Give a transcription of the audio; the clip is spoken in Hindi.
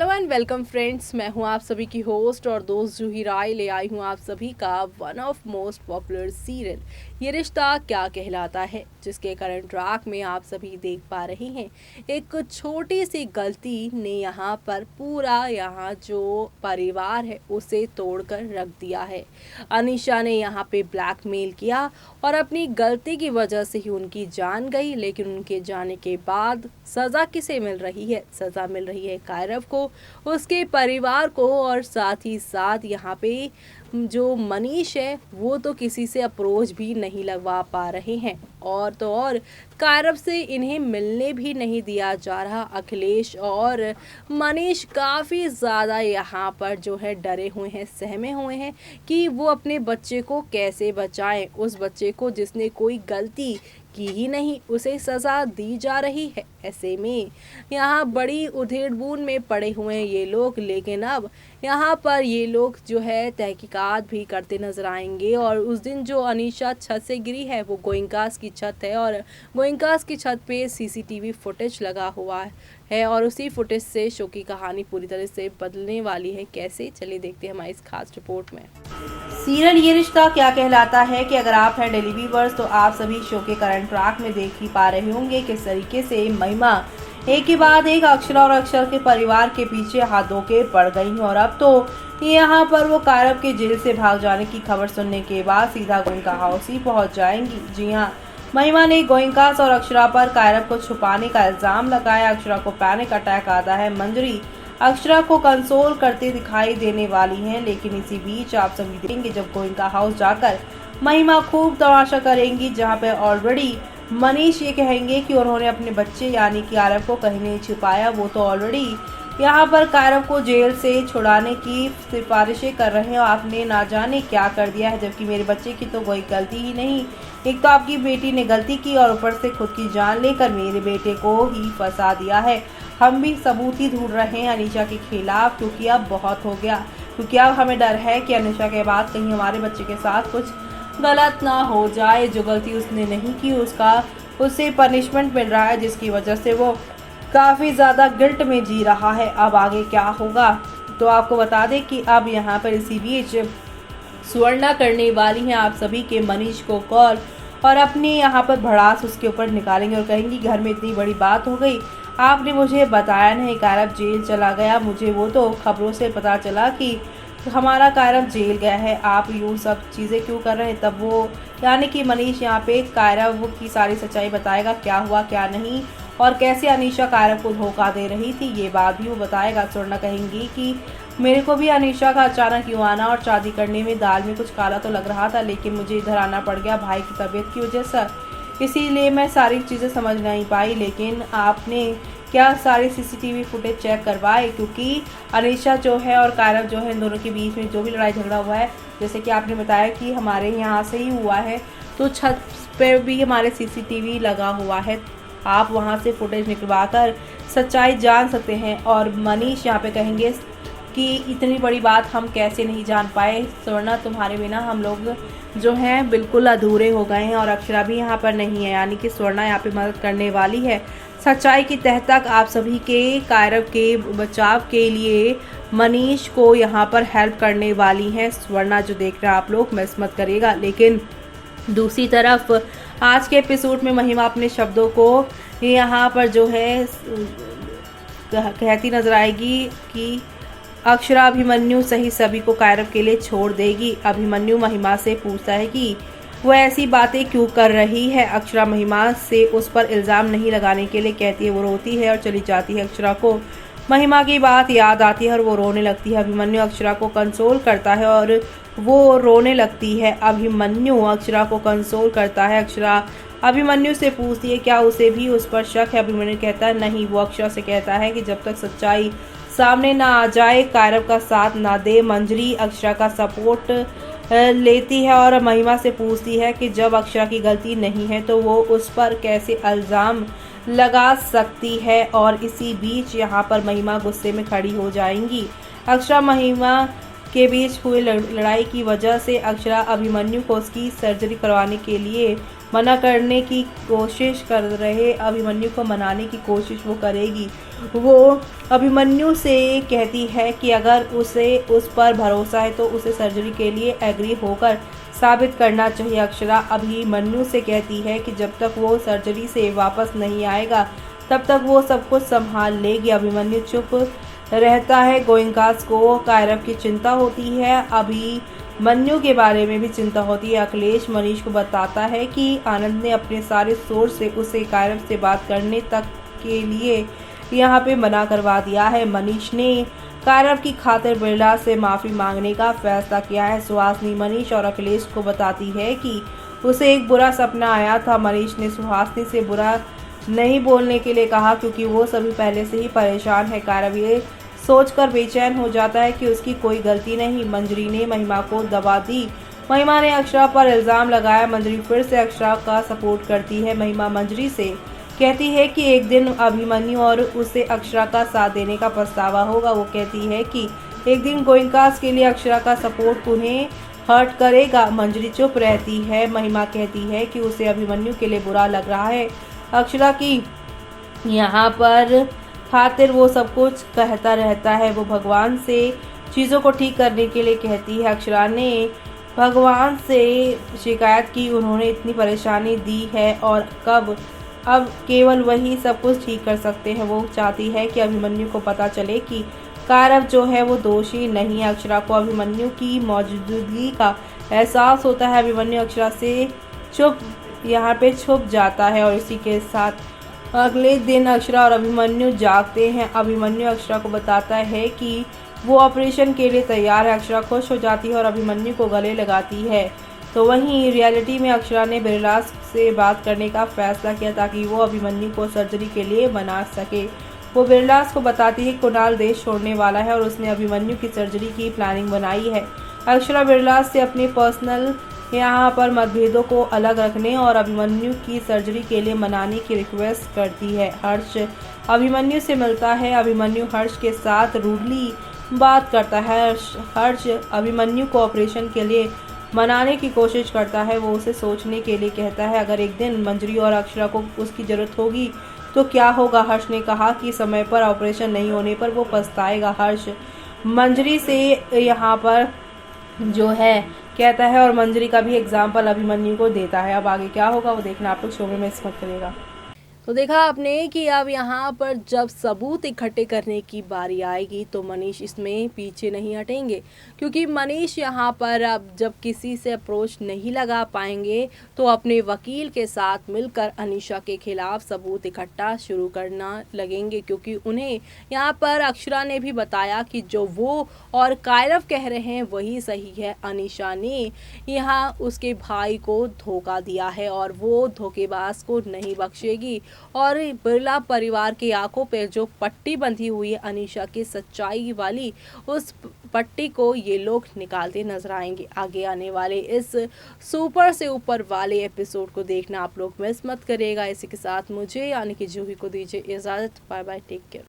हेलो एंड वेलकम फ्रेंड्स, मैं हूं आप सभी की होस्ट और दोस्त जूही राय। ले आई हूं आप सभी का one of most popular serial ये रिश्ता क्या कहलाता है, जिसके करंट ट्रैक में आप सभी देख पा रहे हैं। एक छोटी सी गलती ने यहाँ पर पूरा यहाँ जो परिवार है उसे तोड़कर रख दिया है। अनीशा ने यहाँ पे ब्लैकमेल किया और अपनी गलती की वजह से ही उनकी जान गई, लेकिन उनके जाने के बाद सज़ा किसे मिल रही है? सज़ा मिल रही है कायरव को, उसके परिवार को, और साथ ही साथ यहाँ पे जो मनीष है वो तो किसी से अप्रोच भी नहीं लगवा पा रहे हैं, और तो और कायरव से इन्हें मिलने भी नहीं दिया जा रहा। अखिलेश और मनीष काफ़ी ज़्यादा यहाँ पर जो है डरे हुए हैं, सहमे हुए हैं कि वो अपने बच्चे को कैसे बचाएं। उस बच्चे को जिसने कोई गलती की ही नहीं, उसे सज़ा दी जा रही है। ऐसे में यहाँ बड़ी उधेड़-बुन में पड़े हुए हैं ये लोग, लेकिन अब यहाँ पर ये लोग जो है तहकीकात भी करते नजर आएंगे। और उस दिन जो अनीशा छत से गिरी है वो गोइंकास की छत है, और गोइंकास की छत पे सीसीटीवी फुटेज लगा हुआ है, और उसी फुटेज से शो की कहानी पूरी तरह से बदलने वाली है। कैसे, चलिए देखते हैं हमारी इस खास रिपोर्ट में। सीरियल ये रिश्ता क्या कहलाता है कि अगर आप हैं डेली व्यूअर्स तो आप सभी शो के करंट ट्रैक में देख ही पा रहे होंगे किस तरीके से महिमा एक के बाद एक अक्षरा और अक्षर के परिवार के पीछे हाथ धो के पड़ गई और अब तो यहाँ पर वो कायरव के जेल से भाग जाने की खबर सुनने के बाद सीधा गोइंका हाउस ही पहुंच जाएंगी। जी हाँ, महिमा ने गोइंकास और अक्षरा पर कायरव को छुपाने का इल्जाम लगाया। अक्षरा को पैनिक अटैक आता है। मंजरी अक्षरा को कंसोल करते दिखाई देने वाली हैं, लेकिन इसी बीच आप सभी देखेंगे जब गोइंका हाउस जाकर महिमा खूब तमाशा करेंगी, जहां पे ऑलरेडी मनीष ये कहेंगे कि उन्होंने अपने बच्चे यानी कि कायरव को कहीं नहीं छिपाया। वो तो ऑलरेडी यहाँ पर कायरव को जेल से छुड़ाने की सिफारिशें कर रहे हैं। आपने ना जाने क्या कर दिया है, जबकि मेरे बच्चे की तो कोई गलती ही नहीं। एक तो आपकी बेटी ने गलती की और ऊपर से खुद की जान लेकर मेरे बेटे को ही फंसा दिया है। हम भी सबूत ही ढूंढ रहे हैं अनीशा के खिलाफ, क्योंकि अब बहुत हो गया। क्योंकि अब हमें डर है कि अनीशा के बाद कहीं हमारे बच्चे के साथ कुछ गलत ना हो जाए। जो गलती उसने नहीं की उससे पनिशमेंट मिल रहा है, जिसकी वजह से वो काफ़ी ज़्यादा गिल्ट में जी रहा है। अब आगे क्या होगा, तो आपको बता दें कि अब यहाँ पर इसी बीच स्वर्णा करने वाली हैं आप सभी के मनीष को कॉल, और अपनी यहाँ पर भड़ास उसके ऊपर निकालेंगे और कहेंगी घर में इतनी बड़ी बात हो गई, आपने मुझे बताया नहीं, कायरव जेल चला गया। मुझे वो तो खबरों से पता चला कि हमारा कायरव जेल गया है, आप यूँ सब चीज़ें क्यों कर रहे हैं। तब वो यानी कि मनीष यहाँ पे कायरव की सारी सच्चाई बताएगा, क्या हुआ क्या नहीं, और कैसे अनीशा कायरव को धोखा दे रही थी, ये बात भी वो बताएगा। स्वर्णा कहेंगी कि मेरे को भी अनीशा का अचानक क्यों आना और शादी करने में दाल में कुछ काला तो लग रहा था, लेकिन मुझे इधर आना पड़ गया भाई की तबीयत की वजह से, इसीलिए मैं सारी चीज़ें समझ नहीं पाई। लेकिन आपने क्या सारे सीसीटीवी फुटेज चेक करवाए? क्योंकि अनीशा जो है और कायरव जो है, इन दोनों के बीच में जो भी लड़ाई झगड़ा हुआ है, जैसे कि आपने बताया कि हमारे यहाँ से ही हुआ है, तो छत पे भी हमारे सीसीटीवी लगा हुआ है। आप वहाँ से फुटेज निकलवा कर सच्चाई जान सकते हैं। और मनीष यहाँ पे कहेंगे कि इतनी बड़ी बात हम कैसे नहीं जान पाए स्वर्णा, तुम्हारे बिना हम लोग जो हैं बिल्कुल अधूरे हो गए हैं, और अक्षरा भी यहाँ पर नहीं है, यानी कि स्वर्णा यहाँ पे मदद करने वाली है। सच्चाई की तह तक आप सभी के कायरव के बचाव के लिए मनीष को यहाँ पर हेल्प करने वाली हैं स्वर्णा। जो देख रहे हैं आप लोग, मिस मत करिएगा। लेकिन दूसरी तरफ आज के एपिसोड में महिमा अपने शब्दों को यहाँ पर जो है कहती नजर आएगी कि अक्षरा अभिमन्यु सही सभी को कायरव के लिए छोड़ देगी। अभिमन्यु महिमा से पूछता है कि वो ऐसी बातें क्यों कर रही है। अक्षरा महिमा से उस पर इल्ज़ाम नहीं लगाने के लिए कहती है। वो रोती है और चली जाती है। अक्षरा को महिमा की बात याद आती है और वो रोने लगती है। अभिमन्यु अक्षरा को कंसोल करता है और वो रोने लगती है। अभिमन्यु अक्षरा को कंसोल करता है। अक्षरा अभिमन्यु से पूछती है क्या उसे भी उस पर शक है। अभिमन्यु कहता है नहीं। वो अक्षरा से कहता है कि जब तक सच्चाई सामने ना आ जाए, कायरव का साथ ना दे। मंजरी अक्षरा का सपोर्ट लेती है और महिमा से पूछती है कि जब अक्षरा की गलती नहीं है तो वो उस पर कैसे इल्ज़ाम लगा सकती है। और इसी बीच यहाँ पर महिमा गुस्से में खड़ी हो जाएंगी। अक्षरा महिमा के बीच हुई लड़ाई की वजह से अक्षरा अभिमन्यु को उसकी सर्जरी करवाने के लिए मना करने की कोशिश कर रहे। अभिमन्यु को मनाने की कोशिश वो करेगी वो अभिमन्यु से कहती है कि अगर उसे उस पर भरोसा है तो उसे सर्जरी के लिए एग्री होकर साबित करना चाहिए। अक्षरा अभिमन्यु से कहती है कि जब तक वो सर्जरी से वापस नहीं आएगा तब तक वो सब कुछ संभाल लेगी। अभिमन्यु चुप रहता है। गोयंकास को कायरव की चिंता होती है, अभिमन्यु के बारे में भी चिंता होती है। अखिलेश मनीष को बताता है कि आनंद ने अपने सारे सोर्स से उसे कायरव से बात करने तक के लिए यहाँ पे मना करवा दिया है। मनीष ने कायरव की खातिर बिरला से माफ़ी मांगने का फैसला किया है। सुहासिनी मनीष और अखिलेश को बताती है कि उसे एक बुरा सपना आया था। मनीष ने सुहासिनी से बुरा नहीं बोलने के लिए कहा क्योंकि वो सभी पहले से ही परेशान है। कायरव ये सोचकर बेचैन हो जाता है कि उसकी कोई गलती नहीं। मंजरी ने महिमा को दबा दी। महिमा ने अक्षरा पर इल्ज़ाम लगाया। मंजरी फिर से अक्षरा का सपोर्ट करती है। महिमा मंजरी से कहती है कि एक दिन अभिमन्यु और उसे अक्षरा का साथ देने का पछतावा होगा। वो कहती है कि एक दिन गोयंकास के लिए अक्षरा का सपोर्ट उन्हें हर्ट करेगा। मंजरी चुप रहती है। महिमा कहती है कि उसे अभिमन्यु के लिए बुरा लग रहा है। अक्षरा की यहाँ पर खातिर वो सब कुछ कहता रहता है। वो भगवान से चीज़ों को ठीक करने के लिए कहती है। अक्षरा ने भगवान से शिकायत की, उन्होंने इतनी परेशानी दी है और अब केवल वही सब कुछ ठीक कर सकते हैं। वो चाहती है कि अभिमन्यु को पता चले कि कायरव जो है वो दोषी नहीं है। अक्षरा को अभिमन्यु की मौजूदगी का एहसास होता है। अभिमन्यु अक्षरा से यहाँ पे छुप जाता है और इसी के साथ अगले दिन अक्षरा और अभिमन्यु जागते हैं। अभिमन्यु अक्षरा को बताता है कि वो ऑपरेशन के लिए तैयार है। अक्षरा खुश हो जाती है और अभिमन्यु को गले लगाती है। तो वहीं रियलिटी में अक्षरा ने बिरला से बात करने का फैसला किया ताकि वो अभिमन्यु को सर्जरी के लिए बना सके। वो बिरला को बताती है कि कुणाल देश छोड़ने वाला है और उसने अभिमन्यु की सर्जरी की प्लानिंग बनाई है। अक्षरा बिरला से अपने पर्सनल यहाँ पर मतभेदों को अलग रखने और अभिमन्यु की सर्जरी के लिए मनाने की रिक्वेस्ट करती है। हर्ष अभिमन्यु से मिलता है। अभिमन्यु हर्ष के साथ रूडली बात करता है। हर्ष अभिमन्यु को ऑपरेशन के लिए मनाने की कोशिश करता है। वो उसे सोचने के लिए कहता है अगर एक दिन मंजरी और अक्षरा को उसकी ज़रूरत होगी तो क्या होगा। हर्ष ने कहा कि समय पर ऑपरेशन नहीं होने पर वो पछताएगा। हर्ष मंजरी से यहाँ पर जो है कहता है और मंजरी का भी एग्जाम्पल अभिमन्यु को देता है। अब आगे क्या होगा वो देखना आप लोग शो में मिस मत करिएगा। तो देखा आपने कि अब यहाँ पर जब सबूत इकट्ठे करने की बारी आएगी तो मनीष इसमें पीछे नहीं हटेंगे, क्योंकि मनीष यहाँ पर अब जब किसी से अप्रोच नहीं लगा पाएंगे तो अपने वकील के साथ मिलकर अनीशा के खिलाफ सबूत इकट्ठा शुरू करना लगेंगे, क्योंकि उन्हें यहाँ पर अक्षरा ने भी बताया कि जो वो और कायरव कह रहे हैं वही सही है। अनीशा ने यहाँ उसके भाई को धोखा दिया है और वो धोखेबाज को नहीं बख्शेगी। और बिरला परिवार की आंखों पे जो पट्टी बंधी हुई है अनीशा की सच्चाई वाली, उस पट्टी को ये लोग निकालते नजर आएंगे। आगे आने वाले इस सुपर से ऊपर वाले एपिसोड को देखना आप लोग मिस मत करिएगा। इसी के साथ मुझे यानी कि जूही को दीजिए इजाजत। Bye bye, take care.